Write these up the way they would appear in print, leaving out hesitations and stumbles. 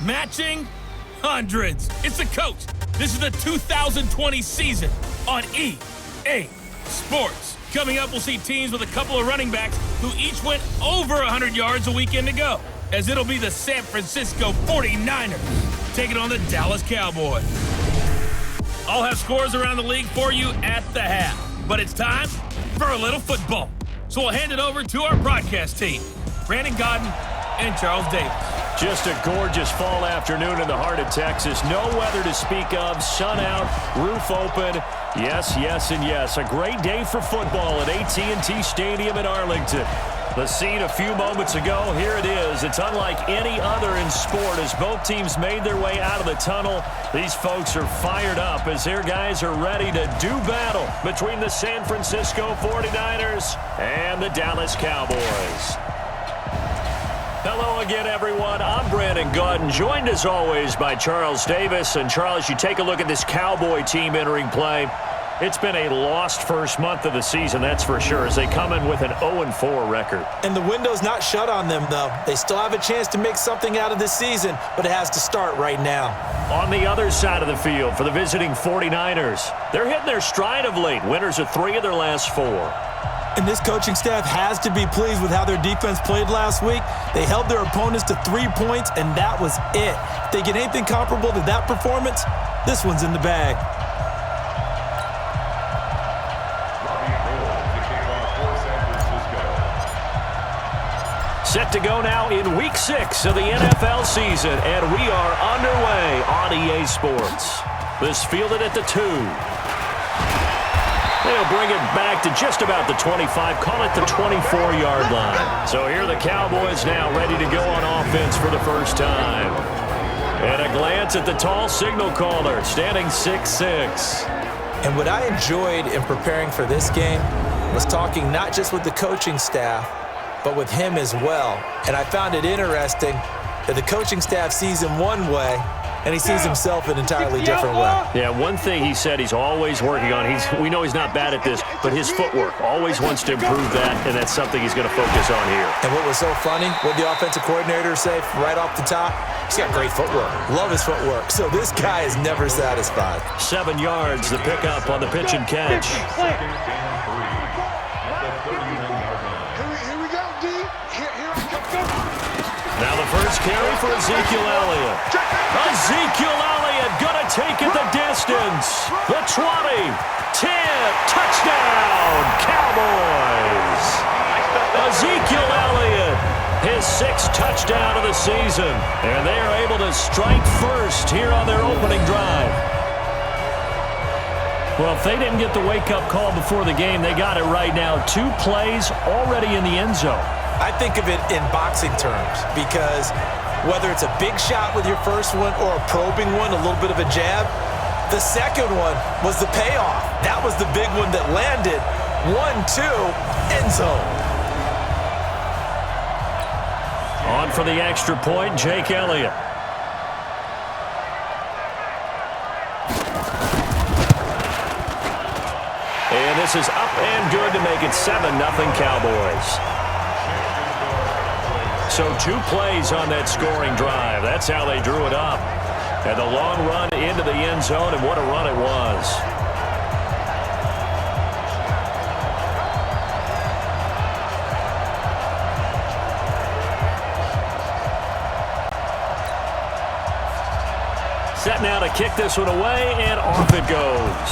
matching hundreds. It's the coach. This is the 2020 season on EA Sports. Coming up, we'll see teams with a couple of running backs who each went over 100 yards a weekend ago, as it'll be the San Francisco 49ers taking on the Dallas Cowboys. I'll have scores around the league for you at the half, but it's time for a little football. So we'll hand it over to our broadcast team, Brandon Godden and Charles Davis. Just a gorgeous fall afternoon in the heart of Texas. No weather to speak of, sun out, roof open. Yes, yes, and yes. A great day for football at AT&T Stadium in Arlington. The scene a few moments ago, here it is. It's unlike any other in sport as both teams made their way out of the tunnel. These folks are fired up as their guys are ready to do battle between the San Francisco 49ers and the Dallas Cowboys. Hello again, everyone. I'm Brandon Godden, joined as always by Charles Davis. And Charles, you take a look at this Cowboy team entering play. It's been a lost first month of the season, that's for sure, as they come in with an 0-4 record. And the window's not shut on them, though. They still have a chance to make something out of this season, but it has to start right now. On the other side of the field for the visiting 49ers, they're hitting their stride of late. Winners of 3 of their last 4. And this coaching staff has to be pleased with how their defense played last week. They held their opponents to 3 points, and that was it. If they get anything comparable to that performance, this one's in the bag. Set to go now in Week 6 of the NFL season, and we are underway on EA Sports. This fielded at the 2. They'll bring it back to just about the 25, call it the 24-yard line. So here are the Cowboys now ready to go on offense for the first time. And a glance at the tall signal caller, standing 6'6". And what I enjoyed in preparing for this game was talking not just with the coaching staff, but with him as well. And I found it interesting that the coaching staff sees him one way, and he sees himself an entirely different way. Yeah, one thing he said he's always working on, we know he's not bad at this, but his footwork, always wants to improve that, and that's something he's going to focus on here. And what was so funny, what the offensive coordinator say right off the top, he's got great footwork. Love his footwork. So this guy is never satisfied. 7 yards, the pickup on the pitch and catch. Now the first carry for Ezekiel Elliott. Ezekiel Elliott going to take it the distance. The 20, 10, touchdown, Cowboys. Ezekiel Elliott, his 6th touchdown of the season. And they are able to strike first here on their opening drive. Well, if they didn't get the wake-up call before the game, they got it right now. 2 plays already in the end zone. I think of it in boxing terms because whether it's a big shot with your first one or a probing one, a little bit of a jab, the second one was the payoff. That was the big one that landed. 1-2, end zone. On for the extra point, Jake Elliott. And this is up and good to make it 7-0 Cowboys. So 2 plays on that scoring drive. That's how they drew it up. And the long run into the end zone, and what a run it was. Set now to kick this one away, and off it goes.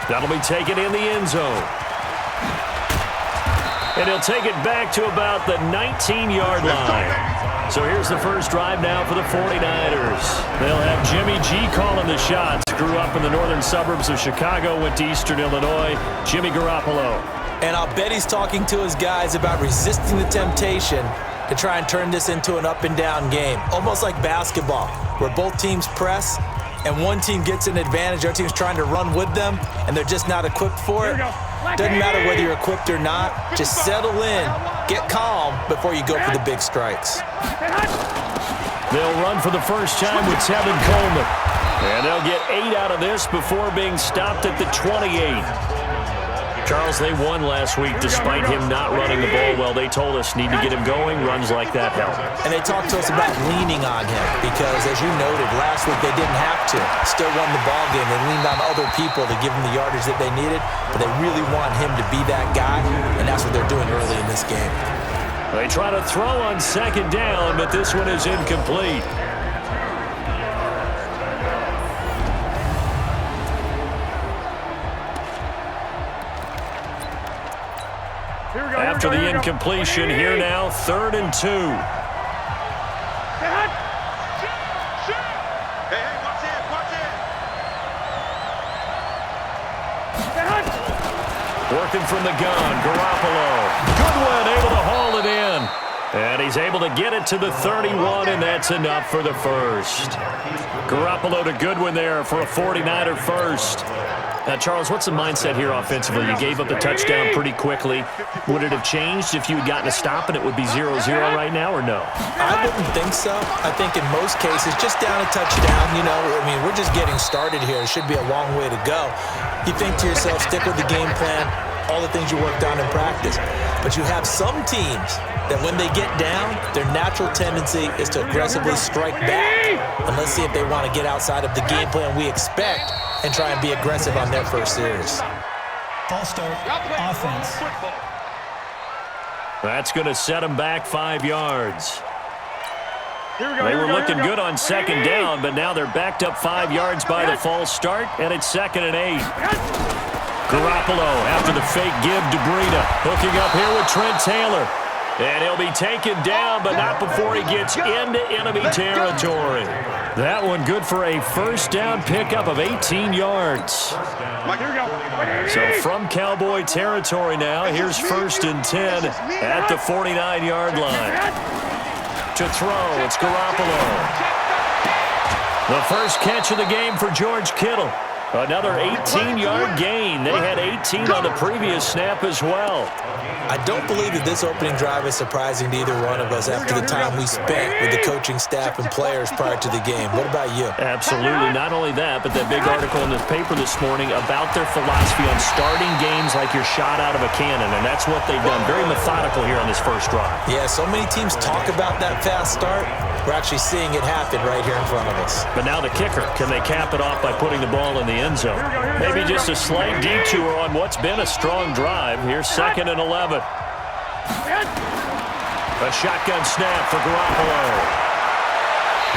That'll be taken in the end zone. And he'll take it back to about the 19-yard line. So here's the first drive now for the 49ers. They'll have Jimmy G calling the shots. Grew up in the northern suburbs of Chicago, went to Eastern Illinois. Jimmy Garoppolo. And I'll bet he's talking to his guys about resisting the temptation to try and turn this into an up-and-down game. Almost like basketball, where both teams press, and one team gets an advantage, the other team's trying to run with them, and they're just not equipped for it. Doesn't matter whether you're equipped or not. Just settle in, get calm before you go for the big strikes. They'll run for the first time with Tevin Coleman. And they'll get 8 out of this before being stopped at the 28. Charles, they won last week despite him not running the ball well. They told us need to get him going. Runs like that help. And they talked to us about leaning on him because, as you noted, last week they didn't have to. Still won the ball game. They leaned on other people to give them the yardage that they needed, but they really want him to be that guy, and that's what they're doing early in this game. They try to throw on second down, but this one is incomplete. After the incompletion, here now, 3rd and 2. Working from the gun, Garoppolo. Goodwin able to haul it in. And he's able to get it to the 31, and that's enough for the first. Garoppolo to Goodwin there for a 49er first. Now, Charles, what's the mindset here offensively? You gave up the touchdown pretty quickly. Would it have changed if you had gotten a stop and it would be 0-0 right now, or no? I wouldn't think so. I think in most cases, just down a touchdown, we're just getting started here. It should be a long way to go. You think to yourself, stick with the game plan, all the things you worked on in practice. But you have some teams that when they get down, their natural tendency is to aggressively strike back. And let's see if they want to get outside of the game plan we expect and try and be aggressive on their first series. False start, offense. That's going to set them back 5 yards. They were looking good on second down, but now they're backed up 5 yards by the false start, and it's 2nd and 8. Garoppolo after the fake give to Breida. Hooking up here with Trent Taylor. And he'll be taken down, but not before he gets into enemy territory. That one good for a first down pickup of 18 yards. So from Cowboy territory now, here's 1st and 10 at the 49-yard line. To throw, it's Garoppolo. The first catch of the game for George Kittle. Another 18-yard gain. They had 18 on the previous snap as well. I don't believe that this opening drive is surprising to either one of us after the time we spent with the coaching staff and players prior to the game. What about you? Absolutely. Not only that, but that big article in the paper this morning about their philosophy on starting games like you're shot out of a cannon, and that's what they've done. Very methodical here on this first drive. Yeah, so many teams talk about that fast start. We're actually seeing it happen right here in front of us. But now the kicker. Can they cap it off by putting the ball in the end zone? Maybe just a slight detour on what's been a strong drive. Here's 2nd and 11. A shotgun snap for Garoppolo.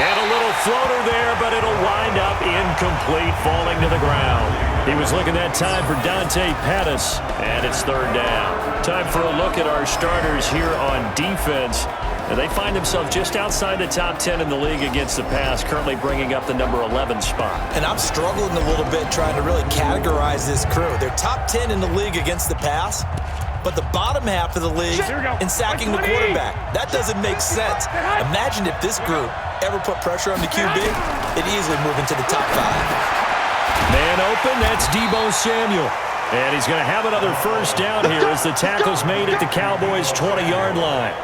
And a little floater there, but it'll wind up incomplete, falling to the ground. He was looking that time for Dante Pettis, and it's 3rd down. Time for a look at our starters here on defense. And they find themselves just outside the top 10 in the league against the pass, currently bringing up the number 11 spot. And I'm struggling a little bit trying to really categorize this crew. They're top 10 in the league against the pass, but the bottom half of the league in sacking the quarterback. That doesn't make sense. Imagine if this group ever put pressure on the QB, they'd easily move into the top 5. Man open, that's Deebo Samuel. And he's going to have another first down here as the tackle's made at the Cowboys' 20-yard line.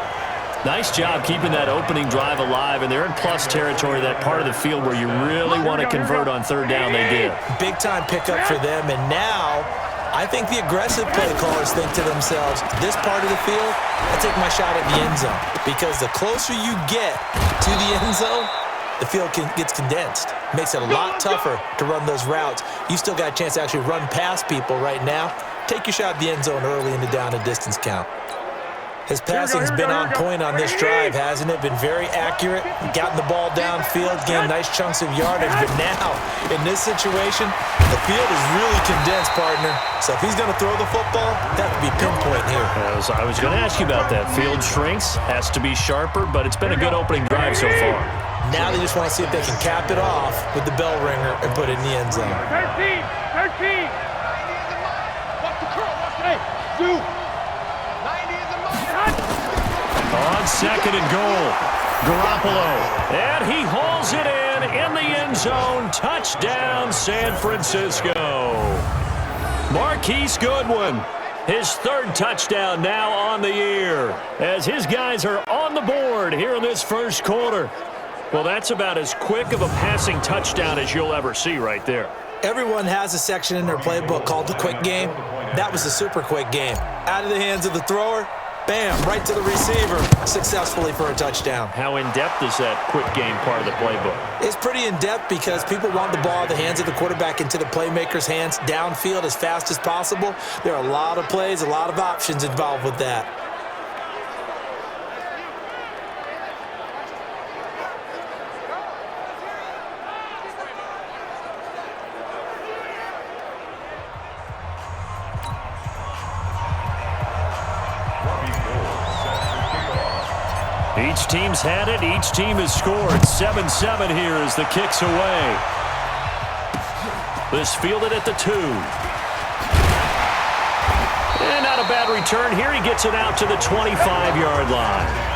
Nice job keeping that opening drive alive, and they're in plus territory, that part of the field where you really want to convert on 3rd down. They did. Big-time pickup for them, and now I think the aggressive play callers think to themselves, this part of the field, I take my shot at the end zone, because the closer you get to the end zone, the field gets condensed. Makes it a lot tougher to run those routes. You still got a chance to actually run past people right now. Take your shot at the end zone early in the down and distance count. His passing's been on point on this drive, hasn't it? Been very accurate, gotten the ball downfield, gained nice chunks of yardage. But now, in this situation, the field is really condensed, partner. So if he's going to throw the football, that would be pinpoint here. I was going to ask you about that. Field shrinks, has to be sharper, but it's been a good opening drive so far. Now they just want to see if they can cap it off with the bell ringer and put it in the end zone. 13. Watch the curl. Hey, do. On 2nd and goal, Garoppolo, and he hauls it in the end zone. Touchdown, San Francisco. Marquise Goodwin, his 3rd touchdown now on the year, as his guys are on the board here in this first quarter. Well, that's about as quick of a passing touchdown as you'll ever see right there. Everyone has a section in their playbook called the quick game. That was a super quick game. Out of the hands of the thrower, bam, right to the receiver, successfully for a touchdown. How in-depth is that quick game part of the playbook? It's pretty in-depth because people want the ball in the hands of the quarterback into the playmaker's hands downfield as fast as possible. There are a lot of plays, a lot of options involved with that. Each team's had it. Each team has scored. 7-7 here as the kick's away. This fielded at the 2. And not a bad return here. He gets it out to the 25-yard line.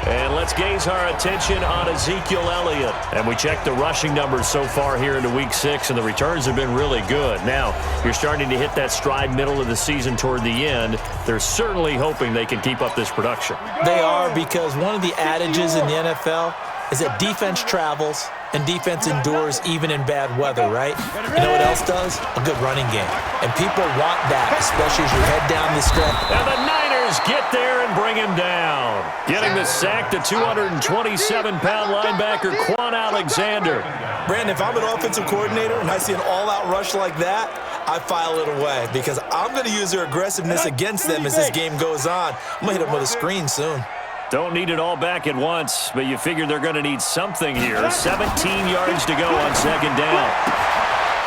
And let's gaze our attention on Ezekiel Elliott. And we check the rushing numbers so far here into Week 6, and the returns have been really good. Now, you're starting to hit that stride middle of the season toward the end. They're certainly hoping they can keep up this production. They are, because one of the adages in the NFL is that defense travels and defense endures even in bad weather, right? You know what else does? A good running game. And people want that, especially as you head down the stretch. And the Niners get there and bring him down. Getting the sack, the 227-pound linebacker, Quan Alexander. Brandon, if I'm an offensive coordinator and I see an all-out rush like that, I file it away because I'm going to use their aggressiveness against them as this game goes on. I'm going to hit them with a screen soon. Don't need it all back at once, but you figure they're going to need something here. 17 yards to go on second down.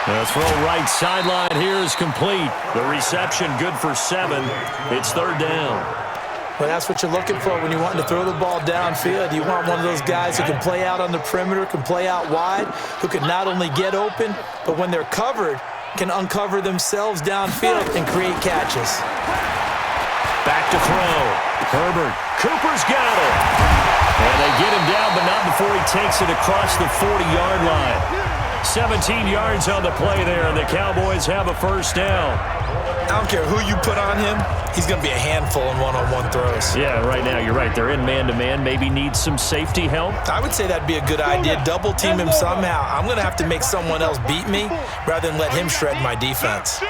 The throw right sideline here is complete. The reception good for 7. It's third down. Well, that's what you're looking for when you want to throw the ball downfield. You want one of those guys who can play out on the perimeter, can play out wide, who can not only get open, but when they're covered, can uncover themselves downfield and create catches. Back to throw. Herbert. Cooper's got it. And they get him down, but not before he takes it across the 40-yard line. 17 yards on the play there, and the Cowboys have a first down. I don't care who you put on him, he's going to be a handful in one-on-one throws. Yeah, right now, you're right. They're in man-to-man. Maybe need some safety help. I would say that'd be a good idea. Double team him somehow. I'm going to have to make someone else beat me rather than let him shred my defense.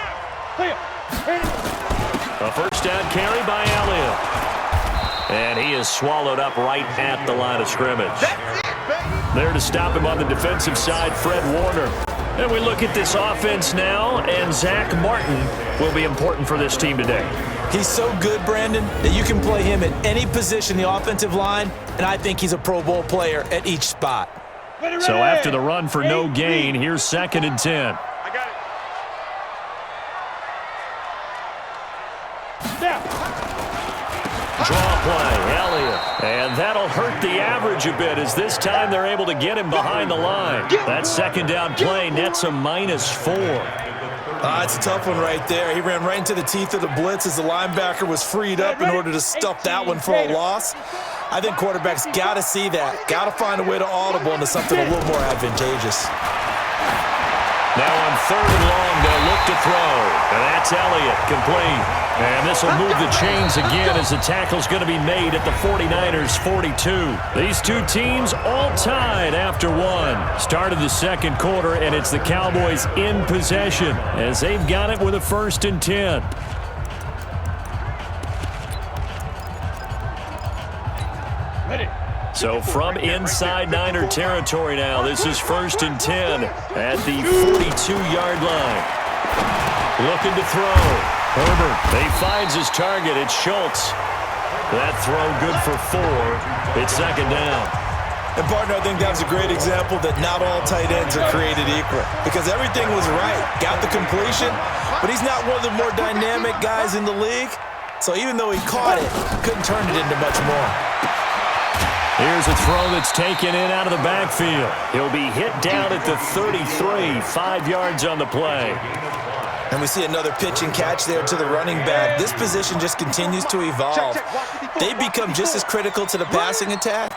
A first down carry by Elliott. And he is swallowed up right at the line of scrimmage. There to stop him on the defensive side, Fred Warner. And we look at this offense now, and Zach Martin will be important for this team today. He's so good, Brandon, that you can play him at any position in the offensive line, and I think he's a Pro Bowl player at each spot. So after the run for no gain, here's 2nd and 10. Draw play, Elliott. And that'll hurt the average a bit as this time they're able to get him behind the line. That second down play nets a -4. It's a tough one right there. He ran right into the teeth of the blitz as the linebacker was freed up in order to stuff that one for a loss. I think quarterbacks got to see that. Got to find a way to audible into something a little more advantageous. Now on 3rd and long, they'll look to throw. And that's Elliott, complete. And this will move the chains again as the tackle's going to be made at the 49ers' 42. These two teams all tied after one. Start of the second quarter, and it's the Cowboys in possession as they've got it with a 1st and 10. So from inside Niner territory now, this is 1st and 10 at the 42-yard line. Looking to throw. Herbert, he finds his target. It's Schultz. That throw good for 4. It's 2nd down. And, partner, I think that was a great example that not all tight ends are created equal because everything was right. Got the completion, but he's not one of the more dynamic guys in the league. So even though he caught it, couldn't turn it into much more. Here's a throw that's taken in out of the backfield. He'll be hit down at the 33, 5 yards on the play. And we see another pitch and catch there to the running back. This position just continues to evolve. They become just as critical to the passing attack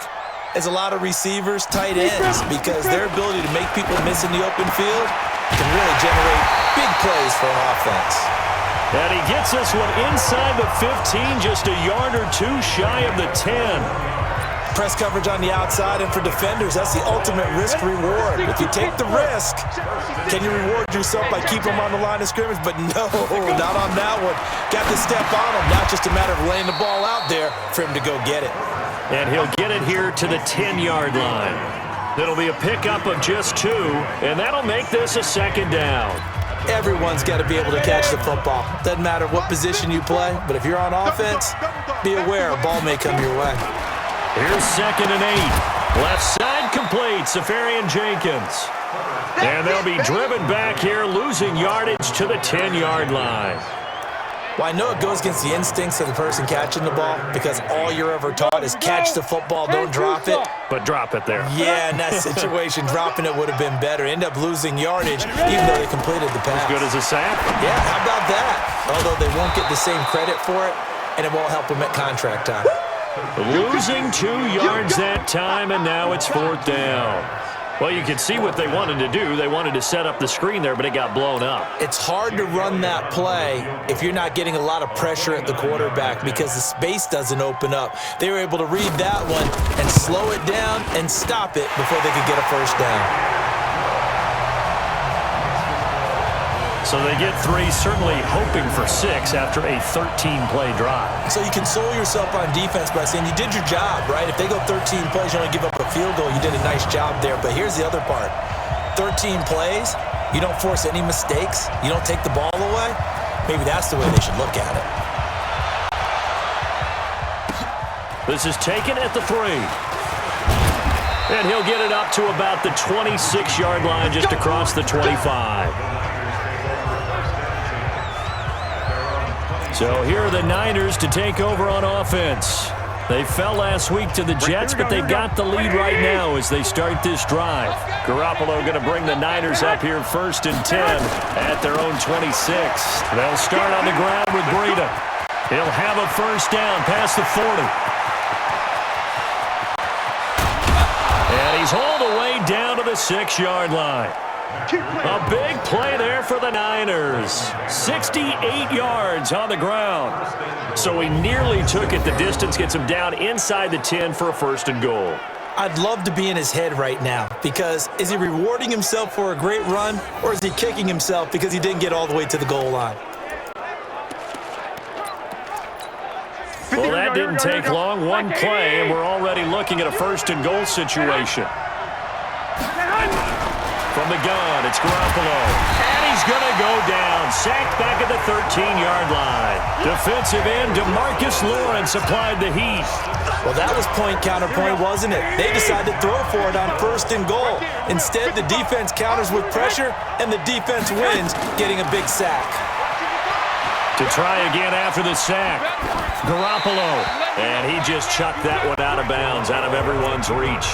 as a lot of receivers, tight ends, because their ability to make people miss in the open field can really generate big plays for an offense. And he gets this one inside the 15, just a yard or two shy of the 10. Press coverage on the outside, and for defenders, that's the ultimate risk reward. If you take the risk, can you reward yourself by keeping them on the line of scrimmage? But no, not on that one. Got to step on him. Now just a matter of laying the ball out there for him to go get it. And he'll get it here to the 10-yard line. It'll be a pickup of just 2, and that'll make this a second down. Everyone's got to be able to catch the football. Doesn't matter what position you play, but if you're on offense, be aware a ball may come your way. Here's 2nd and 8. Left side complete, Safarian Jenkins. And they'll be driven back here, losing yardage to the 10-yard line. Well, I know it goes against the instincts of the person catching the ball because all you're ever taught is catch the football, don't drop it. But drop it there. Yeah, in that situation, dropping it would have been better. End up losing yardage even though they completed the pass. As good as a sack. Yeah, how about that? Although they won't get the same credit for it, and it won't help them at contract time. Losing 2 yards that time, and now it's 4th down. Well, you can see what they wanted to do. They wanted to set up the screen there, but it got blown up. It's hard to run that play if you're not getting a lot of pressure at the quarterback because the space doesn't open up. They were able to read that one and slow it down and stop it before they could get a first down. So they get 3, certainly hoping for 6 after a 13-play drive. So you console yourself on defense by saying you did your job, right? If they go 13 plays, you only give up a field goal, you did a nice job there. But here's the other part. 13 plays, you don't force any mistakes, you don't take the ball away. Maybe that's the way they should look at it. This is taken at the 3. And he'll get it up to about the 26-yard line just across the 25. So here are the Niners to take over on offense. They fell last week to the Jets, but they've got the lead right now as they start this drive. Garoppolo going to bring the Niners up here 1st and 10 at their own 26. They'll start on the ground with Breida. He'll have a first down past the 40. And he's hauled away down to the 6-yard line. A big play there for the Niners. 68 yards on the ground. So he nearly took it the distance, gets him down inside the 10 for a 1st and goal. I'd love to be in his head right now because is he rewarding himself for a great run or is he kicking himself because he didn't get all the way to the goal line? Well, that didn't take long. 1 play, and we're already looking at a 1st and goal situation. From the gun, it's Garoppolo. And he's going to go down. Sacked back at the 13-yard line. Defensive end DeMarcus Lawrence applied the heat. Well, that was point counterpoint, wasn't it? They decided to throw for it on 1st and goal. Instead, the defense counters with pressure, and the defense wins, getting a big sack. To try again after the sack. Garoppolo. And he just chucked that one out of bounds, out of everyone's reach.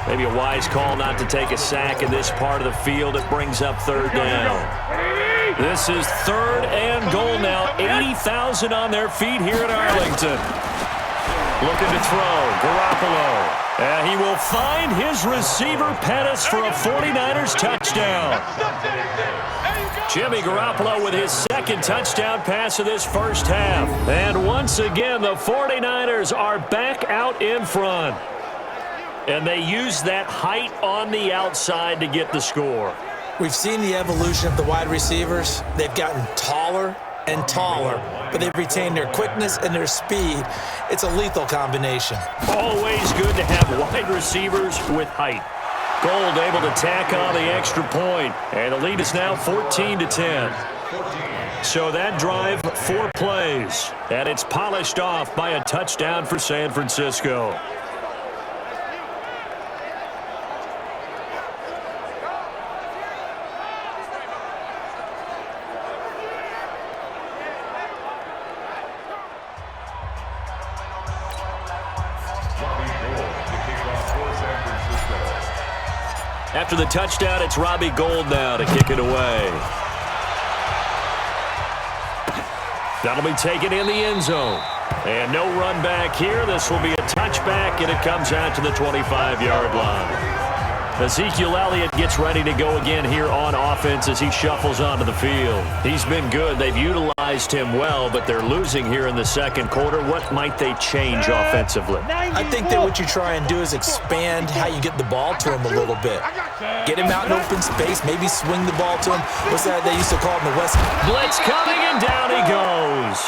Maybe a wise call not to take a sack in this part of the field. It brings up 3rd down. This is 3rd and goal now. 80,000 on their feet here in Arlington. Looking to throw. Garoppolo. And he will find his receiver, Pettis, for a 49ers touchdown. Jimmy Garoppolo with his 2nd touchdown pass of this first half. And once again, the 49ers are back out in front. And they use that height on the outside to get the score. We've seen the evolution of the wide receivers. They've gotten taller and taller, but they've retained their quickness and their speed. It's a lethal combination. Always good to have wide receivers with height. Gold able to tack on the extra point, and the lead is now 14-10. So that drive, 4 plays, and it's polished off by a touchdown for San Francisco. After the touchdown, it's Robbie Gould now to kick it away. That'll be taken in the end zone. And no run back here. This will be a touchback, and it comes out to the 25-yard line. Ezekiel Elliott gets ready to go again here on offense as he shuffles onto the field. He's been good. They've utilized him well, but they're losing here in the second quarter. What might they change offensively? I think that what you try and do is expand how you get the ball to him a little bit. Get him out in open space, maybe swing the ball to him. What's that they used to call it in the West? Blitz coming, and down he goes.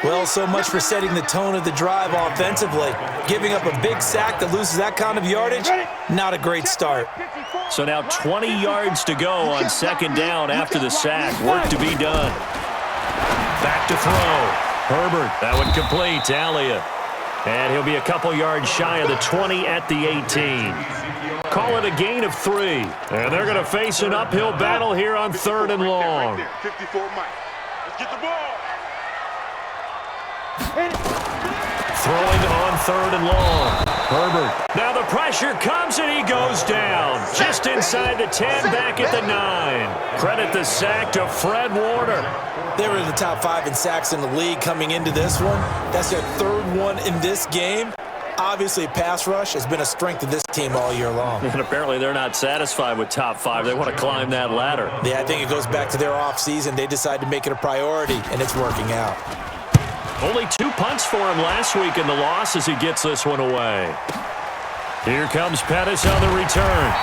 Well, so much for setting the tone of the drive offensively. Giving up a big sack that loses that kind of yardage, not a great start. So now 20 yards to go on second down after the sack. Work to be done. Back to throw. Herbert, that one complete to Elliott. And he'll be a couple yards shy of the 20 at the 18. Call it a gain of 3. And they're going to face an uphill battle here on 3rd and long. 54 Mike. Let's get the ball. Throwing on 3rd and long. Herbert. Now the pressure comes and he goes down. Just inside the 10, back at the 9. Credit the sack to Fred Warner. They were in the top 5 in sacks in the league coming into this one. That's their 3rd one in this game. Obviously, pass rush has been a strength of this team all year long. And apparently they're not satisfied with top 5. They want to climb that ladder. Yeah, I think it goes back to their offseason. They decided to make it a priority, and it's working out. Only 2 punts for him last week in the loss as he gets this one away. Here comes Pettis on the return.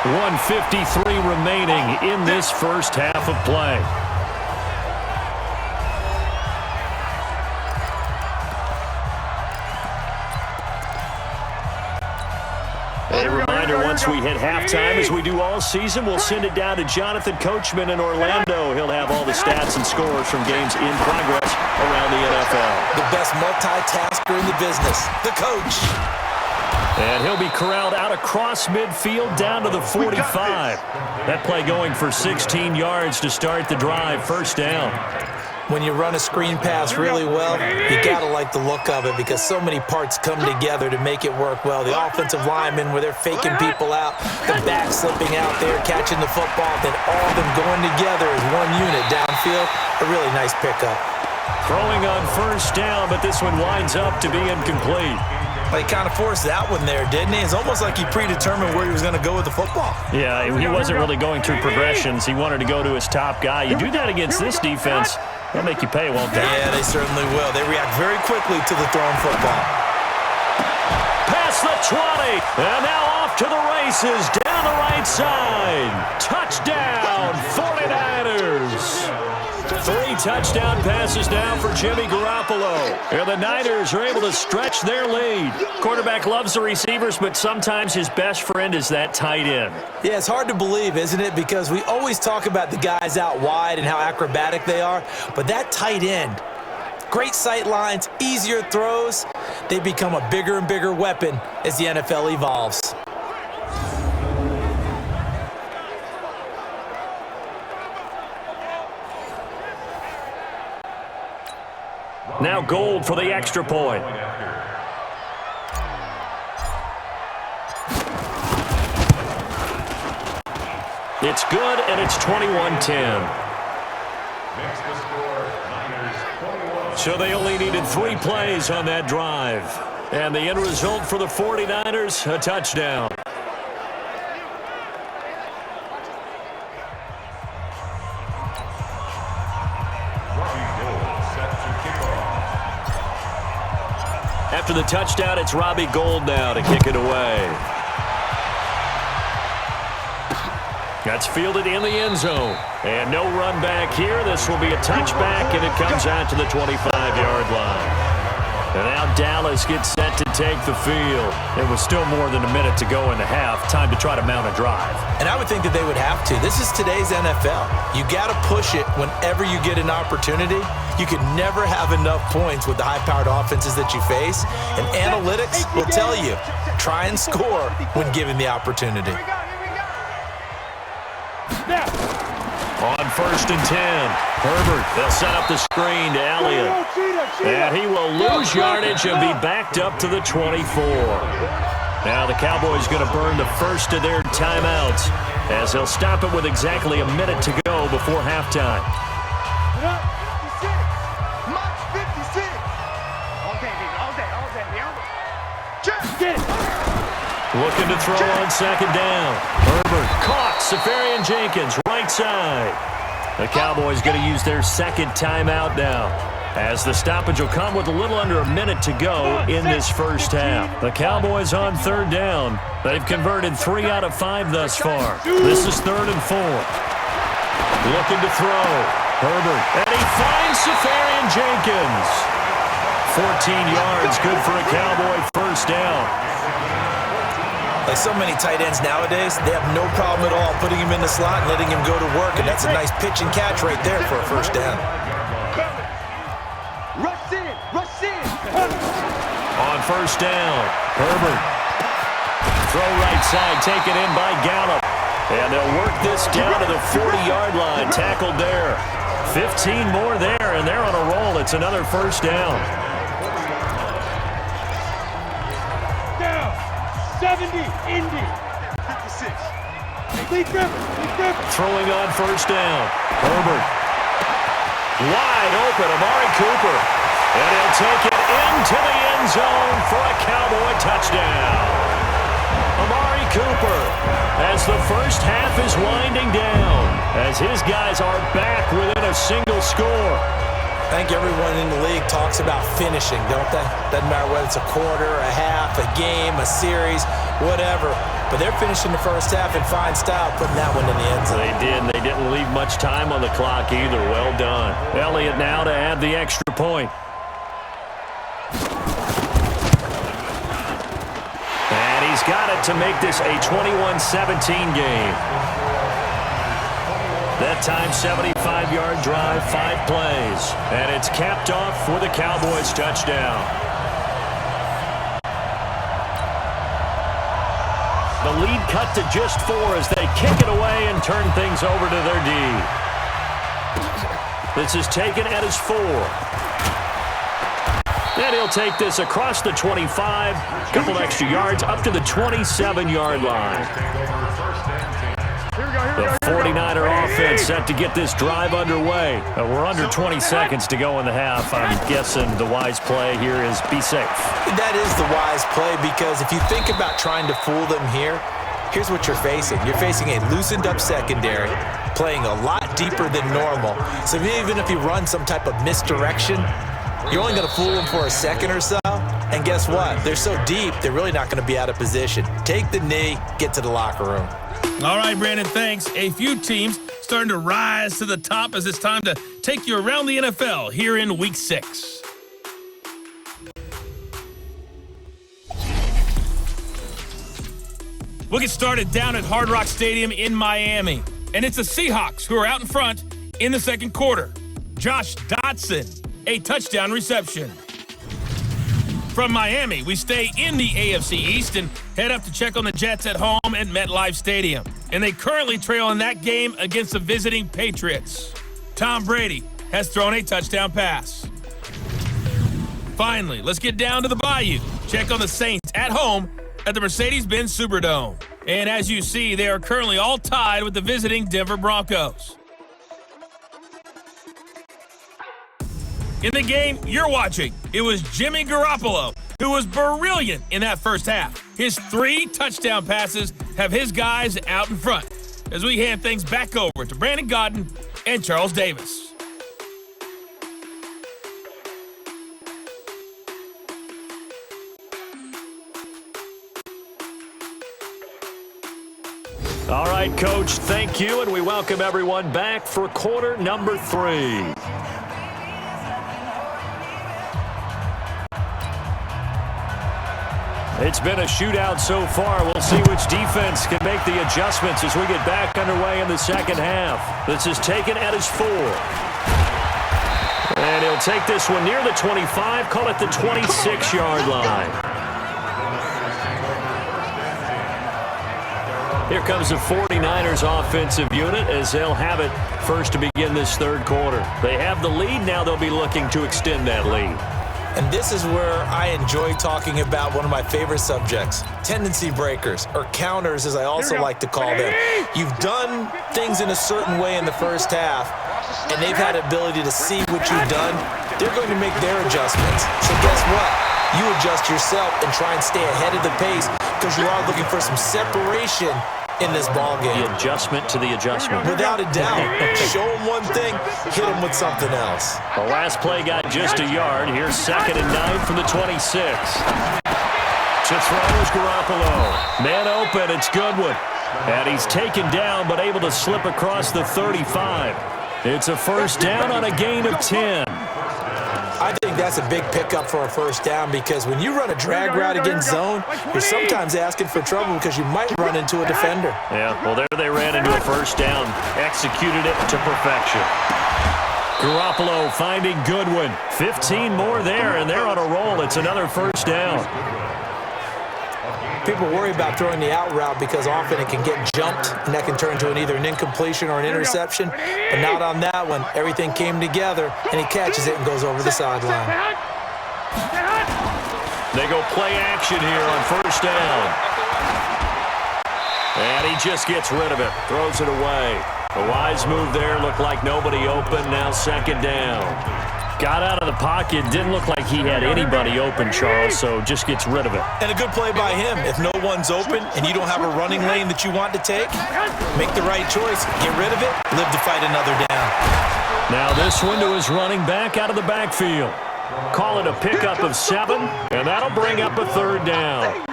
1:53 remaining in this first half of play. A reminder, once we hit halftime, as we do all season, we'll send it down to Jonathan Coachman in Orlando. He'll have all the stats and scores from games in progress around the NFL. The best multitasker in the business, the coach. And he'll be corralled out across midfield down to the 45. That play going for 16 yards to start the drive, first down. When you run a screen pass really well, you got to like the look of it because so many parts come together to make it work well. The offensive linemen, where they're faking people out, the back slipping out there, catching the football, then all of them going together as one unit downfield. A really nice pickup. Throwing on first down, but this one winds up to be incomplete. Well, he kind of forced that one there, didn't he? It's almost like he predetermined where he was going to go with the football. Yeah, he wasn't really going through progressions. He wanted to go to his top guy. You do that against this defense, they'll make you pay, won't they? Yeah, they certainly will. They react very quickly to the thrown football. Past the 20, and now off to the races, down the right side. Touchdown, 49ers. 3 touchdown passes now for Jimmy Garoppolo. And the Niners are able to stretch their lead. Quarterback loves the receivers, but sometimes his best friend is that tight end. Yeah, it's hard to believe, isn't it? Because we always talk about the guys out wide and how acrobatic they are. But that tight end, great sight lines, easier throws, they become a bigger and bigger weapon as the NFL evolves. Now Gold for the extra point. It's good, and it's 21-10. So they only needed 3 plays on that drive. And the end result for the 49ers, a touchdown. After the touchdown, it's Robbie Gould now to kick it away. That's fielded in the end zone. And no run back here. This will be a touchback, and it comes out to the 25-yard line. And now Dallas gets set to take the field. It was still more than a minute to go in the half. Time to try to mount a drive. And I would think that they would have to. This is today's NFL. You got to push it whenever you get an opportunity. You can never have enough points with the high-powered offenses that you face. And analytics will tell you, try and score when given the opportunity. On 1st and 10, Herbert, they'll set up the screen to Elliott. And he will lose yardage and be backed up to the 24. Now the Cowboys going to burn the first of their timeouts as they'll stop it with exactly a minute to go before halftime. All day, baby. All day, baby. Check. Looking to throw on second down. Herbert caught. Safarian-Jenkins, right side. The Cowboys going to use their second timeout now, as the stoppage will come with a little under a minute to go in this first half. The Cowboys on third down. They've converted 3 out of 5 thus far. This is 3rd and 4. Looking to throw. Herbert, and he finds Safarian-Jenkins. 14 yards, good for a Cowboy first down. Like so many tight ends nowadays, they have no problem at all putting him in the slot and letting him go to work, and that's a nice pitch and catch right there for a first down. Rush in. On first down, Herbert. Throw right side, taken in by Gallup. And they'll work this down to the 40-yard line, tackled there. 15 more there, and they're on a roll. It's another first down. 70, Indy. 56. Lee Griffin. Throwing on first down. Herbert. Wide open, Amari Cooper. And he'll take it into the end zone for a Cowboy touchdown. Amari Cooper, as the first half is winding down, as his guys are back within a single score. I think everyone in the league talks about finishing, don't they? Doesn't matter whether it's a quarter, a half, a game, a series, whatever. But they're finishing the first half in fine style, putting that one in the end zone. They did, and they didn't leave much time on the clock either. Well done. Elliott now to add the extra point. And he's got it to make this a 21-17 game. That time, 75-yard drive, 5 plays. And it's capped off for the Cowboys touchdown. The lead cut to just 4 as they kick it away and turn things over to their D. This is taken at his 4. And he'll take this across the 25. Couple extra yards up to the 27-yard line. The 49er offense set to get this drive underway. We're under 20 seconds to go in the half. I'm guessing the wise play here is be safe. That is the wise play, because if you think about trying to fool them here, here's what you're facing. You're facing a loosened up secondary, playing a lot deeper than normal. So even if you run some type of misdirection, you're only going to fool them for a second or so. And guess what? They're so deep, they're really not going to be out of position. Take the knee, get to the locker room. All right, Brandon, thanks. A few teams starting to rise to the top as it's time to take you around the NFL here in Week 6. We'll get started down at Hard Rock Stadium in Miami. And it's the Seahawks who are out in front in the second quarter. Josh Dotson, a touchdown reception. From Miami, we stay in the AFC East and head up to check on the Jets at home at MetLife Stadium. And they currently trail in that game against the visiting Patriots. Tom Brady has thrown a touchdown pass. Finally, let's get down to the Bayou. Check on the Saints at home at the Mercedes-Benz Superdome. And as you see, they are currently all tied with the visiting Denver Broncos. In the game you're watching, it was Jimmy Garoppolo who was brilliant in that first half. His 3 touchdown passes have his guys out in front as we hand things back over to Brandon Godden and Charles Davis. All right, Coach, thank you, and we welcome everyone back for quarter number 3. It's been a shootout so far. We'll see which defense can make the adjustments as we get back underway in the second half. This is taken at his 4. And he'll take this one near the 25, call it the 26-yard line. Here comes the 49ers offensive unit as they'll have it first to begin this third quarter. They have the lead. Now they'll be looking to extend that lead. And this is where I enjoy talking about one of my favorite subjects, tendency breakers, or counters as I also like to call them. You've done things in a certain way in the first half, and they've had the ability to see what you've done. They're going to make their adjustments. So guess what? you adjust yourself and try and stay ahead of the pace because you are looking for some separation in this ball game. The adjustment to the adjustment. Without a doubt. Show them one thing, hit them with something else. The last play got just a yard. Here's 2nd and 9 from the 26. To throw is Garoppolo. Man open, it's Goodwin. And he's taken down, but able to slip across the 35. It's a first down on a gain of 10. I think that's a big pickup for a first down because when you run a drag route against zone, you're sometimes asking for trouble because you might run into a defender. Yeah, well, there they ran into a first down. Executed it to perfection. Garoppolo finding Goodwin. 15 more there, and they're on a roll. It's another first down. People worry about throwing the out route because often it can get jumped, and that can turn into either an incompletion or an interception. But not on that one. Everything came together, and he catches it and goes over the sideline. They go play action here on first down. And he just gets rid of it, throws it away. A wise move there, looked like nobody open, now 2nd down. Got out of the pocket, didn't look like he had anybody open, Charles, so just gets rid of it. And a good play by him. If no one's open and you don't have a running lane that you want to take, make the right choice, get rid of it, live to fight another down. Now this one to his running back out of the backfield. Call it a pickup of 7, and that'll bring up a 3rd down.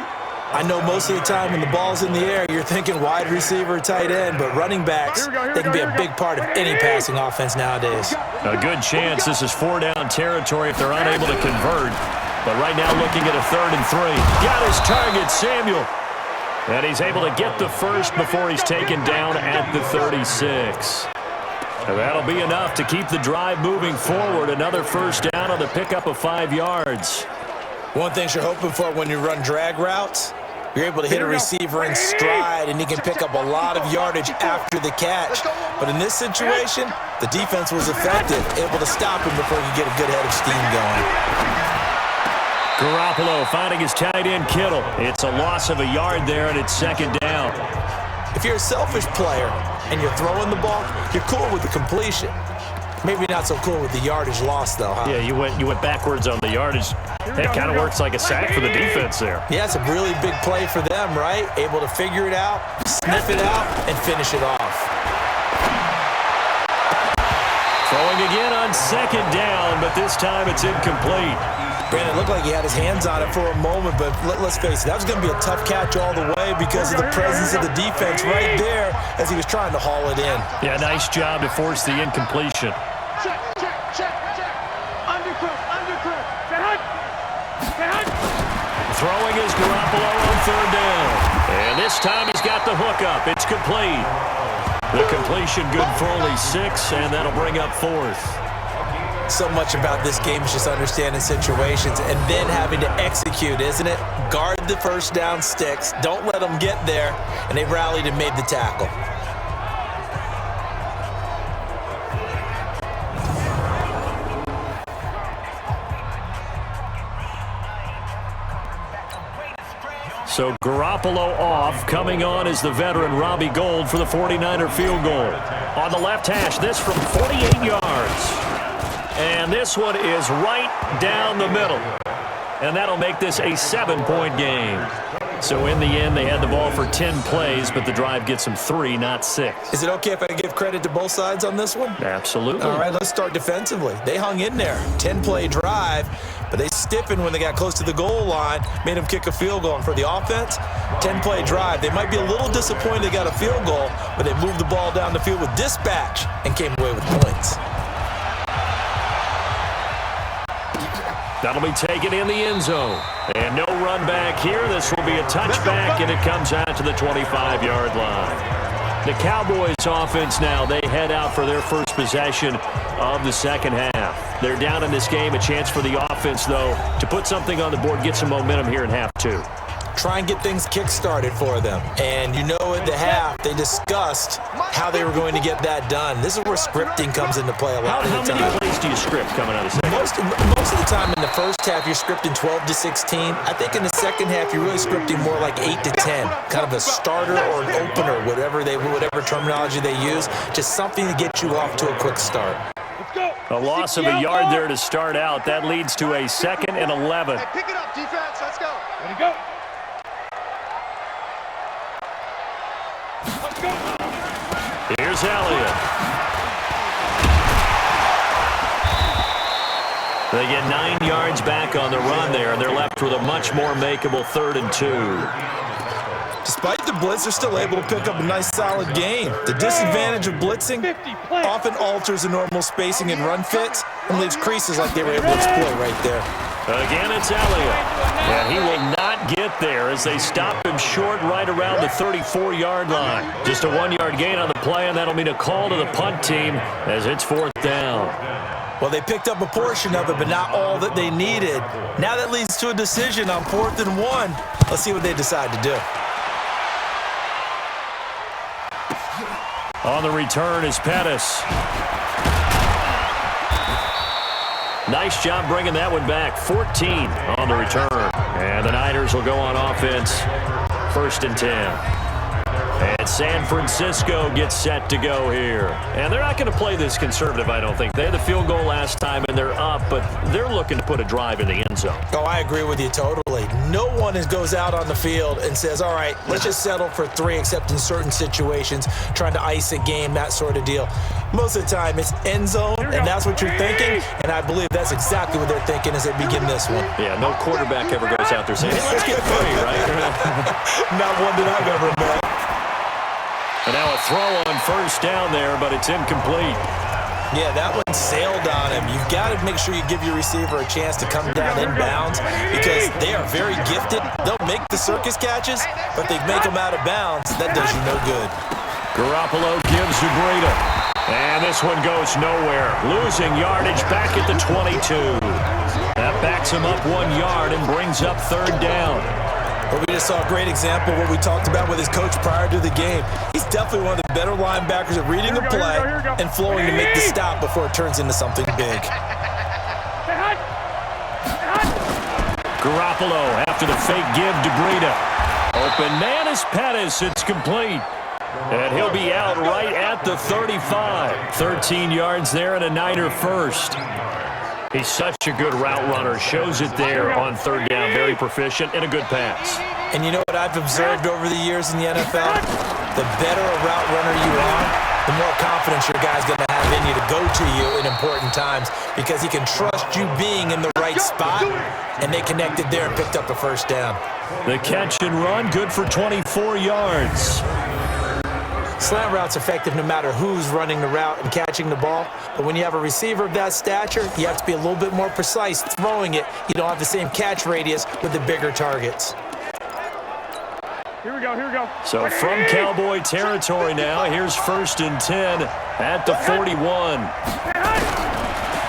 I know most of the time when the ball's in the air, you're thinking wide receiver, tight end, but running backs, they can be a big part of any passing offense nowadays. A good chance this is 4-down territory if they're unable to convert. But right now looking at a 3rd and 3. Got his target, Samuel. And he's able to get the first before he's taken down at the 36. And that'll be enough to keep the drive moving forward. Another first down on the pickup of 5 yards. One thing you're hoping for when you run drag routes, you're able to hit a receiver in stride, and he can pick up a lot of yardage after the catch. But in this situation, the defense was effective, able to stop him before he could get a good head of steam going. Garoppolo finding his tight end, Kittle. It's a loss of a yard there, and it's 2nd down. If you're a selfish player and you're throwing the ball, you're cool with the completion. Maybe not so cool with the yardage loss, though, huh? Yeah, you went backwards on the yardage. That kind of works like a sack for the defense there. Yeah, it's a really big play for them, right? Able to figure it out, sniff it out, and finish it off. Throwing again on 2nd down, but this time it's incomplete. Brandon, it looked like he had his hands on it for a moment, but let's face it, that was going to be a tough catch all the way because of the presence of the defense right there as he was trying to haul it in. Yeah, nice job to force the incompletion. Check. Undercrook. Throwing is Garoppolo on 3rd down. And this time he's got the hook up. It's complete. The completion good for only 6, and that'll bring up 4th. So much about this game is just understanding situations and then having to execute, isn't it? Guard the first down sticks. Don't let them get there. And they rallied and made the tackle. So Garoppolo off. Coming on is the veteran Robbie Gould for the 49er field goal. On the left hash, this from 48 yards. And this one is right down the middle. And that'll make this a 7-point game. So in the end, they had the ball for 10 plays, but the drive gets them 3, not 6. Is it okay if I give credit to both sides on this one? Absolutely. All right, let's start defensively. They hung in there. 10-play drive, but they stiffened when they got close to the goal line, made them kick a field goal. And for the offense, 10-play drive. They might be a little disappointed they got a field goal, but they moved the ball down the field with dispatch and came away with points. That'll be taken in the end zone. And no run back here. This will be a touchback, and it comes out to the 25-yard line. The Cowboys offense now, they head out for their first possession of the second half. They're down in this game. A chance for the offense, though, to put something on the board, get some momentum here in half 2. Try and get things kick-started for them. And you know at the half, they discussed how they were going to get that done. This is where scripting comes into play a lot of the time. How many plays do you script coming out of the second? Most of the time in the first half, you're scripting 12 to 16. I think in the second half, you're really scripting more like 8 to 10. Kind of a starter or an opener, whatever terminology they use. Just something to get you off to a quick start. Let's go. A loss of a yard there to start out. That leads to a 2nd and 11. Hey, pick it up, defense. Let's go. Ready to go. Let's go. Here's Elliott. They get 9 yards back on the run there, and they're left with a much more makeable 3rd and 2. Despite the blitz, they're still able to pick up a nice, solid gain. The disadvantage of blitzing often alters the normal spacing and run fits and leaves creases like they were able to exploit right there. Again, it's Elliott. And he will not get there as they stop him short right around the 34-yard line. Just a 1-yard gain on the play, and that'll mean a call to the punt team as it's 4th down. Well, they picked up a portion of it, but not all that they needed. Now that leads to a decision on 4th and 1. Let's see what they decide to do. On the return is Pettis. Nice job bringing that one back. 14 on the return. And the Niners will go on offense. 1st and 10. And San Francisco gets set to go here. And they're not going to play this conservative, I don't think. They had the field goal last time, and they're up, but they're looking to put a drive in the end zone. Oh, I agree with you totally. No one goes out on the field and says, all right, let's just settle for 3, except in certain situations, trying to ice a game, that sort of deal. Most of the time, it's end zone, and that's what you're thinking, and I believe that's exactly what they're thinking as they begin this one. Yeah, no quarterback ever goes out there saying, hey, let's get 3, right? Not one that I've ever met. And now a throw on 1st down there, but it's incomplete. Yeah, that one sailed on him. You've got to make sure you give your receiver a chance to come down inbounds because they are very gifted. They'll make the circus catches, but they make them out of bounds. That does you no good. Garoppolo gives to Breida. And this one goes nowhere. Losing yardage back at the 22. That backs him up 1 yard and brings up 3rd down. Well, we just saw a great example of what we talked about with his coach prior to the game. He's definitely one of the better linebackers at reading the play and flowing to make the stop before it turns into something big. Garoppolo after the fake give to Breida. Open man is Pettis. It's complete. And he'll be out right at the 35. 13 yards there and a Niner 1st. He's such a good route runner. Shows it there on 3rd down. Very proficient and a good pass. And you know what I've observed over the years in the NFL? The better a route runner you are, the more confidence your guy's going to have in you to go to you in important times because he can trust you being in the right spot, and they connected there and picked up a 1st down. The catch and run, good for 24 yards. Slant route's effective no matter who's running the route and catching the ball. But when you have a receiver of that stature, you have to be a little bit more precise throwing it. You don't have the same catch radius with the bigger targets. Here we go, here we go. So from Cowboy territory now, here's 1st and 10 at the 41.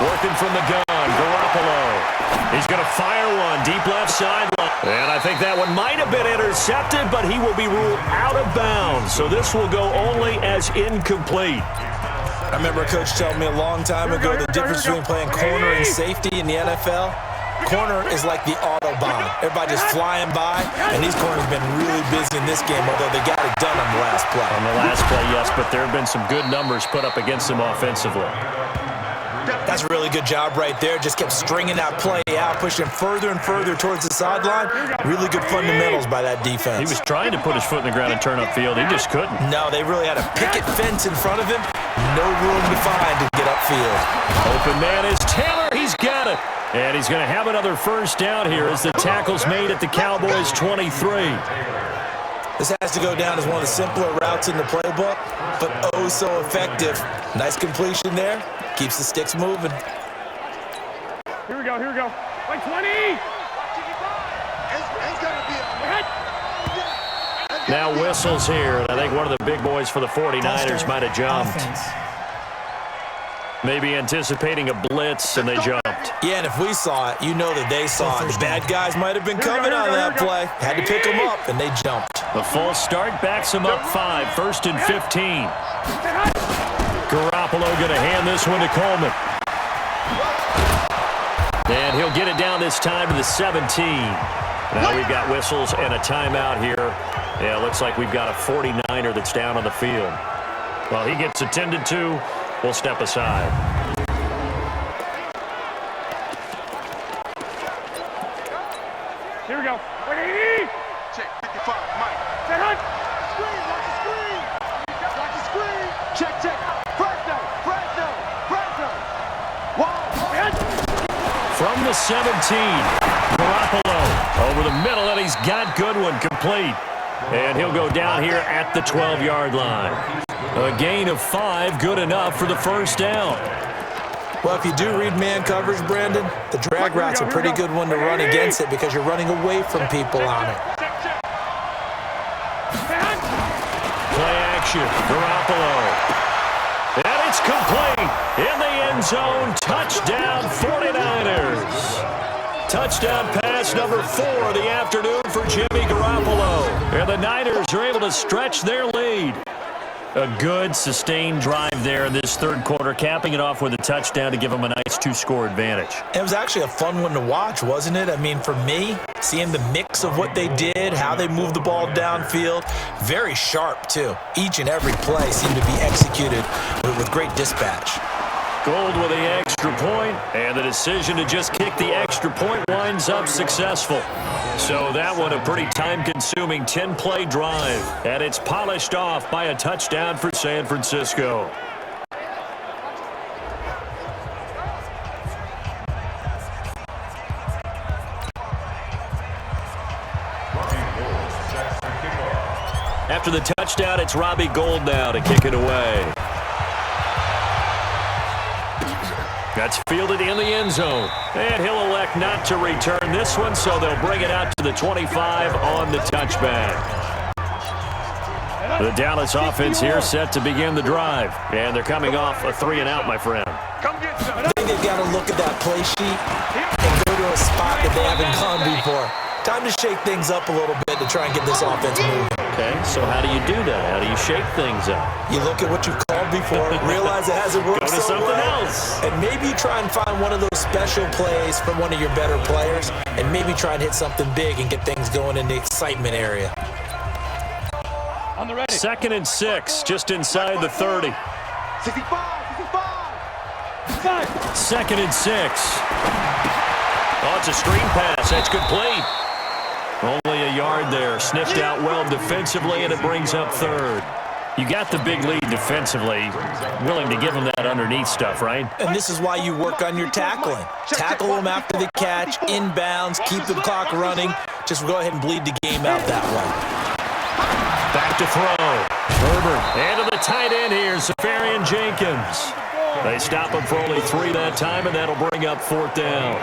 Working from the gun, Garoppolo. He's going to fire one deep left sideline. And I think that one might have been intercepted, but he will be ruled out of bounds. So this will go only as incomplete. I remember a coach telling me a long time ago the difference between playing corner and safety in the NFL. Corner is like the Autobahn. Everybody just flying by, and these corners have been really busy in this game, although they got it done on the last play. On the last play, yes, but there have been some good numbers put up against them offensively. That's a really good job right there. Just kept stringing that play out, pushing further and further towards the sideline. Really good fundamentals by that defense. He was trying to put his foot in the ground and turn upfield. He just couldn't. No, they really had a picket fence in front of him. No room to find to get upfield. Open man is Taylor. He's got it. And he's going to have another 1st down here as the tackle's made at the Cowboys' 23. This has to go down as one of the simpler routes in the playbook, but oh so effective. Nice completion there. Keeps the sticks moving. Here we go, here we go. Like 20! Now whistles here, and I think one of the big boys for the 49ers might have jumped. Offense. Maybe anticipating a blitz, and they jumped. Yeah, and if we saw it, you know that they saw it. The bad guys might have been coming on that play. Had to pick them up, and they jumped. The full start backs them up 5, 1st and 15. Garoppolo going to hand this one to Coleman. And he'll get it down this time to the 17. Now we've got whistles and a timeout here. Yeah, looks like we've got a 49er that's down on the field. Well, he gets attended to. We'll step aside. the 17. Garoppolo over the middle, and he's got Goodwin complete. And he'll go down here at the 12-yard line. A gain of 5, good enough for the first down. Well, if you do read man coverage, Brandon, the drag route's a pretty good one to run against it because you're running away from people on it. Play action, Garoppolo. And it's complete in the end zone. Touchdown, 49ers. Touchdown pass number 4 of the afternoon for Jimmy Garoppolo. And the Niners are able to stretch their lead. A good, sustained drive there in this third quarter, capping it off with a touchdown to give them a nice 2-score advantage. It was actually a fun one to watch, wasn't it? I mean, for me, seeing the mix of what they did, how they moved the ball downfield, very sharp, too. Each and every play seemed to be executed with great dispatch. Gold with the extra point, and the decision to just kick the extra point winds up successful. So that one a pretty time-consuming 10-play drive, and it's polished off by a touchdown for San Francisco. After the touchdown, it's Robbie Gould now to kick it away. That's fielded in the end zone. And he'll elect not to return this one, so they'll bring it out to the 25 on the touchback. The Dallas offense here set to begin the drive. And they're coming off a 3-and-out, my friend. I think they've got to look at that play sheet and go to a spot that they haven't gone before. Time to shake things up a little bit to try and get this offense moving. Okay, so how do you do that? How do you shake things up? You look at what you've called before, realize it hasn't worked Go to so something well, else. and maybe try and find one of those special plays from one of your better players, and maybe try and hit something big and get things going in the excitement area. On the ready. 2nd and 6, just inside the 30. 65. 2nd and 6. Oh, it's a screen pass. That's complete. Only a yard there. Sniffed out well defensively, and it brings up 3rd. You got the big lead defensively. Willing to give them that underneath stuff, right? And this is why you work on your tackling. Tackle them after the catch, inbounds, keep the clock running. Just go ahead and bleed the game out that way. Back to throw. Herbert. And to the tight end here, Safarian Jenkins. They stop him for only 3 that time, and that'll bring up 4th down.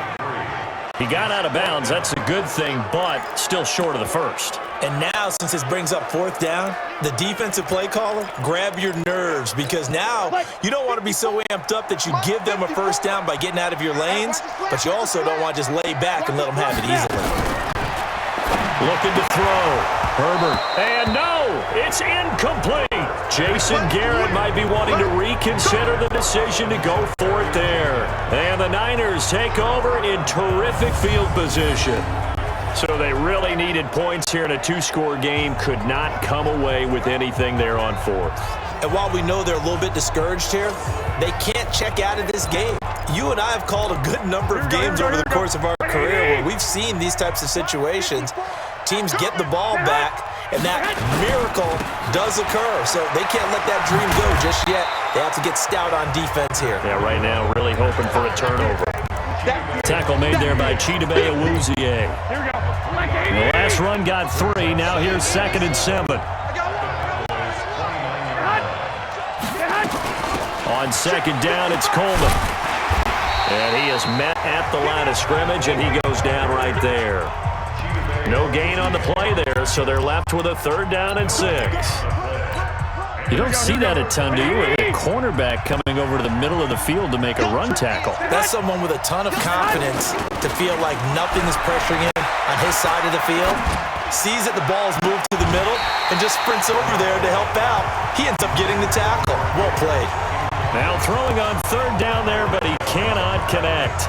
He got out of bounds. That's a good thing, but still short of the first. And now, since this brings up 4th down, the defensive play caller, grab your nerves, because now you don't want to be so amped up that you give them a first down by getting out of your lanes, but you also don't want to just lay back and let them have it easily. Looking to throw. Herbert. And no, it's incomplete. Jason Garrett might be wanting to reconsider the decision to go for it there. And the Niners take over in terrific field position. So they really needed points here in a 2-score game. Could not come away with anything there on 4th. And while we know they're a little bit discouraged here, they can't check out of this game. You and I have called a good number of games over the course of our career where we've seen these types of situations. Teams get the ball back, and that miracle does occur. So they can't let that dream go just yet. They have to get stout on defense here. Yeah, right now really hoping for a turnover. Tackle made there by Chidobe Awuzie. The last run got 3. Now here's 2nd and 7. On 2nd down, it's Coleman. And he is met at the line of scrimmage, and he goes down right there. No gain on the play there, so they're left with a 3rd down and 6. You don't see that a ton, do you? A cornerback coming over to the middle of the field to make a run tackle. That's someone with a ton of confidence to feel like nothing is pressuring him on his side of the field. Sees that the ball's moved to the middle and just sprints over there to help out. He ends up getting the tackle. Well played. Now throwing on 3rd down there, but he cannot connect.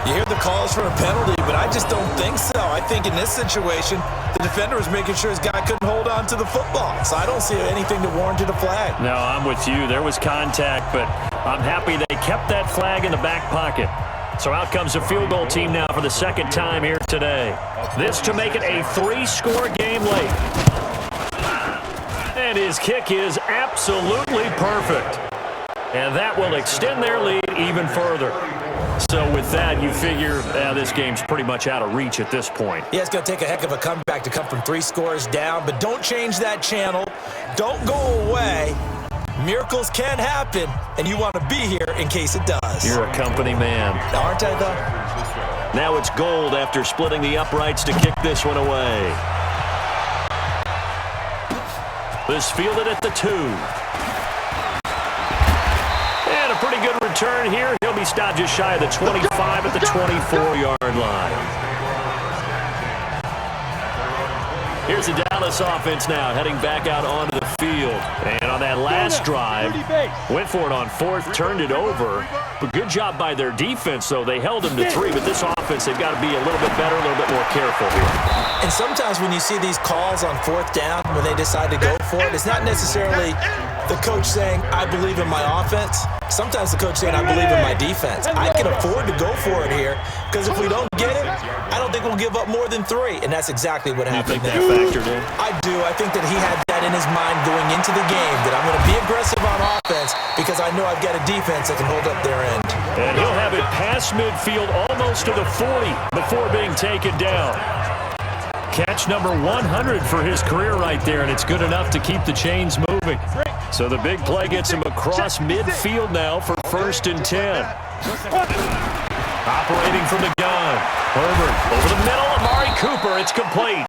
You hear the calls for a penalty, but I just don't think so. I think in this situation, the defender was making sure his guy couldn't hold on to the football. So I don't see anything that warranted a flag. No, I'm with you. There was contact, but I'm happy they kept that flag in the back pocket. So out comes a field goal team now for the 2nd time here today. This to make it a 3-score game late. And his kick is absolutely perfect. And that will extend their lead even further. So with that, you figure this game's pretty much out of reach at this point. Yeah, it's going to take a heck of a comeback to come from 3 scores down, but don't change that channel. Don't go away. Miracles can happen, and you want to be here in case it does. You're a company man. Aren't I, though? Now it's Gold after splitting the uprights to kick this one away. This fielded at the 2. And a pretty good return here. He'll be stopped just shy of the 25 at the 24-yard line. Here's the Dallas offense now heading back out onto the field. And on that last drive, went for it on 4th, turned it over. But good job by their defense, though. They held them to 3, but this offense, they've got to be a little bit better, a little bit more careful here. And sometimes when you see these calls on 4th down, when they decide to go for it, it's not necessarily the coach saying, I believe in my offense. Sometimes the coach saying, I believe in my defense. I can afford to go for it here, because if we don't get it, I don't think we'll give up more than 3. And that's exactly what happened there. You think that factored in? I do. I think that he had that in his mind going into the game, that I'm going to be aggressive on offense because I know I've got a defense that can hold up their end. And he'll have it past midfield almost to the 40 before being taken down. Catch number 100 for his career right there, and it's good enough to keep the chains moving. So the big play gets him across midfield now for 1st and 10. Operating from the gun. Herbert over the middle. Amari Cooper. It's complete.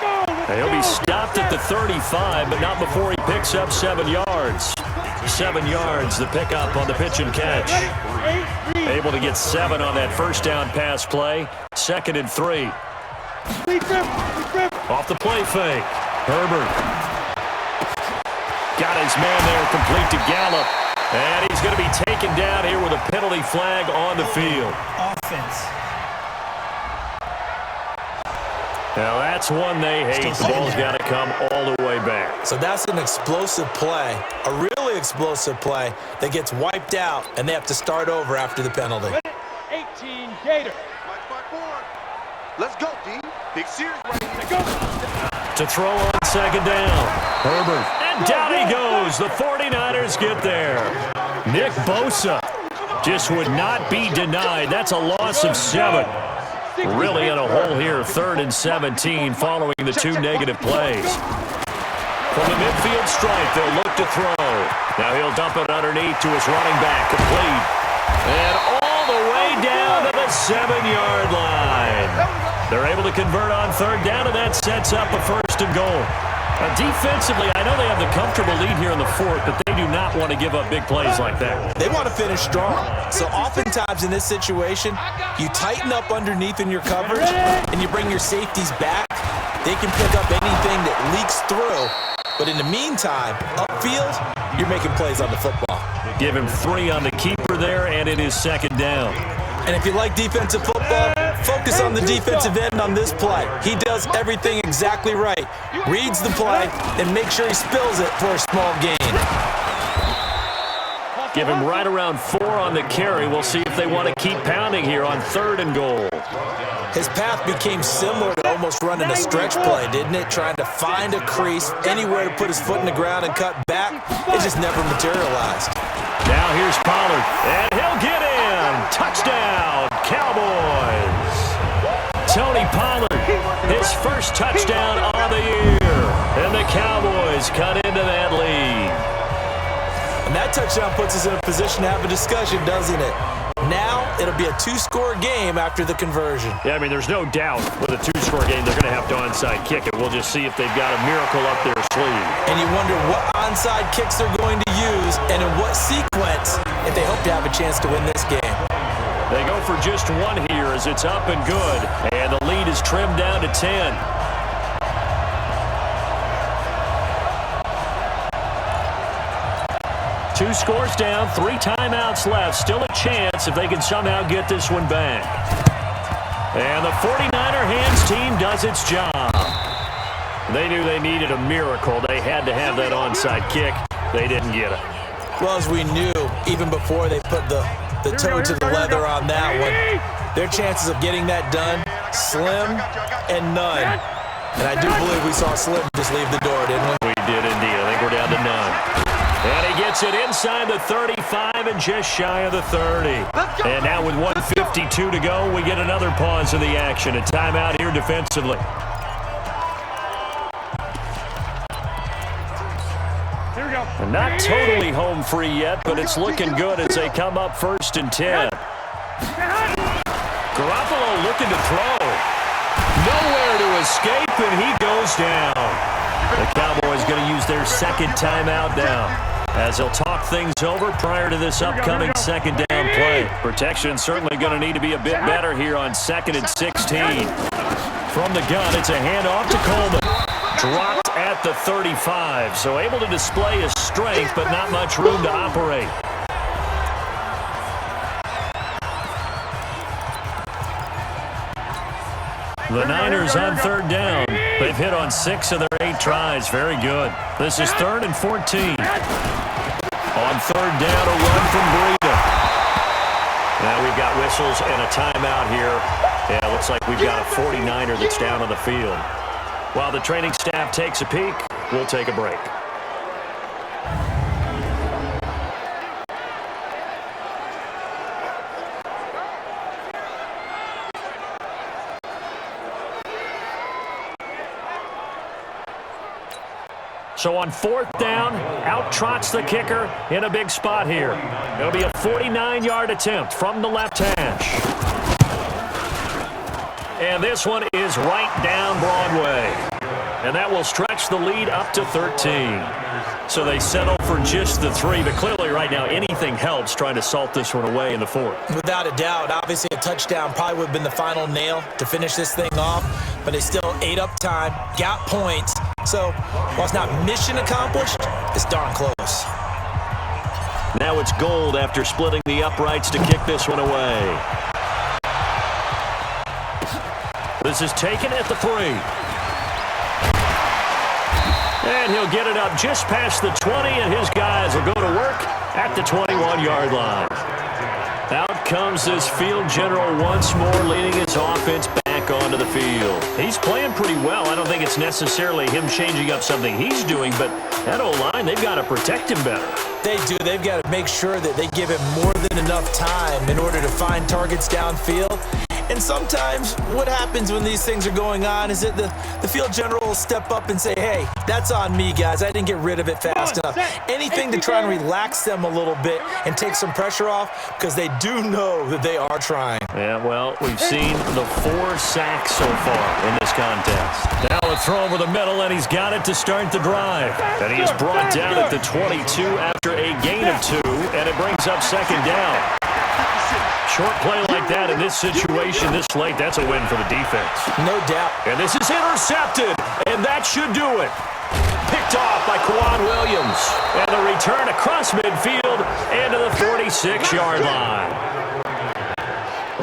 And he'll be stopped at the 35, but not before he picks up 7 yards. 7 yards, the pickup on the pitch and catch. Able to get 7 on that 1st down pass play. 2nd and 3. Off the play fake. Herbert. Got his man there complete to Gallup. And he's going to be taken down here with a penalty flag on the field. Offense. Now that's one they hate. The ball's got to come all the way back. So that's an explosive play, a really explosive play that gets wiped out, and they have to start over after the penalty. 18 Gator. Let's go, D. Big series right here. Go. To throw on 2nd down. Herbert. And down he goes. The 49ers get there. Nick Bosa just would not be denied. That's a loss of 7. Really in a hole here. 3rd and 17 following the 2 negative plays. From the midfield stripe, they'll look to throw. Now he'll dump it underneath to his running back. Complete. And all the way down to the 7-yard line. They're able to convert on 3rd down, and that sets up a 1st and goal. Defensively, I know they have the comfortable lead here in the 4th, but they do not want to give up big plays like that. They want to finish strong. So oftentimes in this situation, you tighten up underneath in your coverage, and you bring your safeties back. They can pick up anything that leaks through. But in the meantime, upfield, you're making plays on the football. Give him 3 on the keeper there, and it is 2nd down. And if you like defensive football, focus on the defensive end on this play. He does everything exactly right. Reads the play and makes sure he spills it for a small gain. Give him right around 4 on the carry. We'll see if they want to keep pounding here on 3rd and goal. His path became similar to almost running a stretch play, didn't it? Trying to find a crease, anywhere to put his foot in the ground and cut back. It just never materialized. Now here's Pollard, and he'll get in. Touchdown, Cowboys. Tony Pollard, his first touchdown on the year. And the Cowboys cut into that lead. And that touchdown puts us in a position to have a discussion, doesn't it? Now it'll be a 2-score game after the conversion. Yeah, I mean, there's no doubt with a 2-score game, they're going to have to onside kick it. We'll just see if they've got a miracle up their sleeve. And you wonder what onside kicks they're going to use and in what sequence if they hope to have a chance to win this game. They go for just 1 here as it's up and good. And the lead is trimmed down to 10. Two scores down, 3 timeouts left. Still a chance if they can somehow get this one back. And the 49er hands team does its job. They knew they needed a miracle. They had to have that onside kick. They didn't get it. Well, as we knew, even before they put the toe to the leather on that one, their chances of getting that done, slim and none. And I do believe we saw Slim just leave the door, didn't we? We did indeed. I think we're down to none. And he gets it inside the 35 and just shy of the 30. And now with 1:52 to go, we get another pause of the action. A timeout here defensively. Here we go. And not totally home free yet, but it's looking good as they come up 1st and 10. Garoppolo looking to throw. Nowhere to escape, and he goes down. The Cowboys going to use their second timeout now, as they'll talk things over prior to this upcoming second down play. Protection certainly going to need to be a bit better here on 2nd and 16. From the gun, it's a handoff to Coleman. Dropped at the 35, so able to display his strength, but not much room to operate. The Niners on 3rd down. They've hit on 6 of their 8 tries. Very good. This is 3rd and 14. On 3rd down, a run from Breida. Now we've got whistles and a timeout here. Yeah, it looks like we've got a 49er that's down on the field. While the training staff takes a peek, we'll take a break. So on 4th down, out trots the kicker in a big spot here. It'll be a 49-yard attempt from the left hash. And this one is right down Broadway. And that will stretch the lead up to 13. So they settle for just the 3, but clearly right now anything helps trying to salt this one away in the 4th. Without a doubt, obviously a touchdown probably would have been the final nail to finish this thing off, but they still ate up time, got points. So while it's not mission accomplished, it's darn close. Now it's Gold after splitting the uprights to kick this one away. This is taken at the 3. And he'll get it up just past the 20, and his guys will go to work at the 21-yard line. Out comes this field general once more, leading his offense back onto the field. He's playing pretty well. I don't think it's necessarily him changing up something he's doing, but that O-line, they've got to protect him better. They do. They've got to make sure that they give him more than enough time in order to find targets downfield. And sometimes what happens when these things are going on is that the field general will step up and say, hey, that's on me, guys. I didn't get rid of it fast enough. Anything to try and relax them a little bit and take some pressure off, because they do know that they are trying. Yeah, well, we've seen the 4 sacks so far in this contest. Now a throw over the middle, and he's got it to start the drive. And he is brought down at the 22 after a gain of 2, and it brings up 2nd down. Short play like that in this situation this late, that's a win for the defense. No doubt. And this is intercepted, and that should do it. Picked off by Quan Williams. And the return across midfield and to the 46-yard line.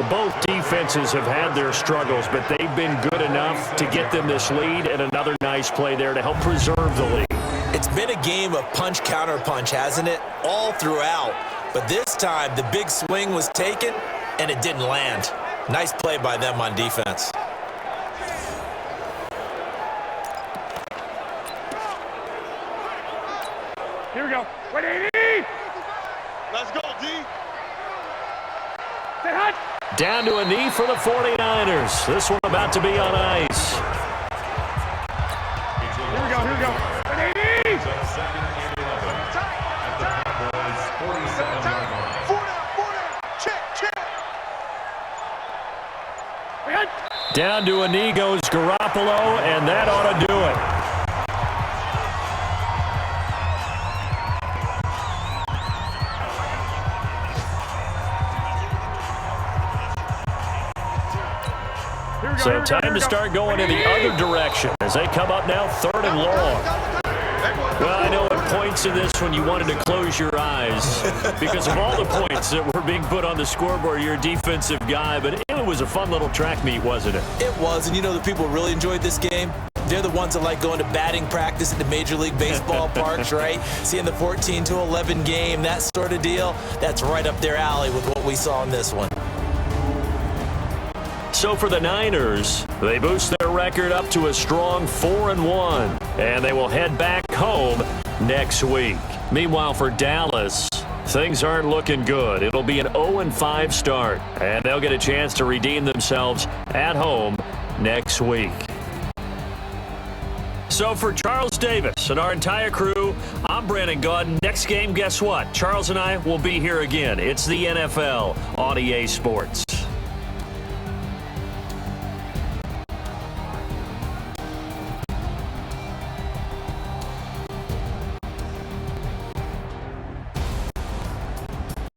Both defenses have had their struggles, but they've been good enough to get them this lead, and another nice play there to help preserve the lead. It's been a game of punch-counter-punch, hasn't it? All throughout. But this time, the big swing was taken, and it didn't land. Nice play by them on defense. Here we go. 180! Let's go, D. Say hot! Down to a knee for the 49ers. This one about to be on ice. Here we go, here we go. 180! Down to a knee goes Garoppolo, and that ought to do it. So time to start going in the other direction as they come up now 3rd and long. Well, I know at points in this when you wanted to close your eyes because of all the points that were being put on the scoreboard. You're a defensive guy, but it was a fun little track meet, wasn't it? It was, and you know the people really enjoyed this game? They're the ones that like going to batting practice at the Major League Baseball parks, right? Seeing the 14-11 game, that sort of deal. That's right up their alley with what we saw in this one. So for the Niners, they boost their record up to a strong 4-1, and they will head back home next week. Meanwhile, for Dallas, things aren't looking good. It'll be an 0-5 start, and they'll get a chance to redeem themselves at home next week. So for Charles Davis and our entire crew, I'm Brandon Gaudin. Next game, guess what? Charles and I will be here again. It's the NFL on EA Sports.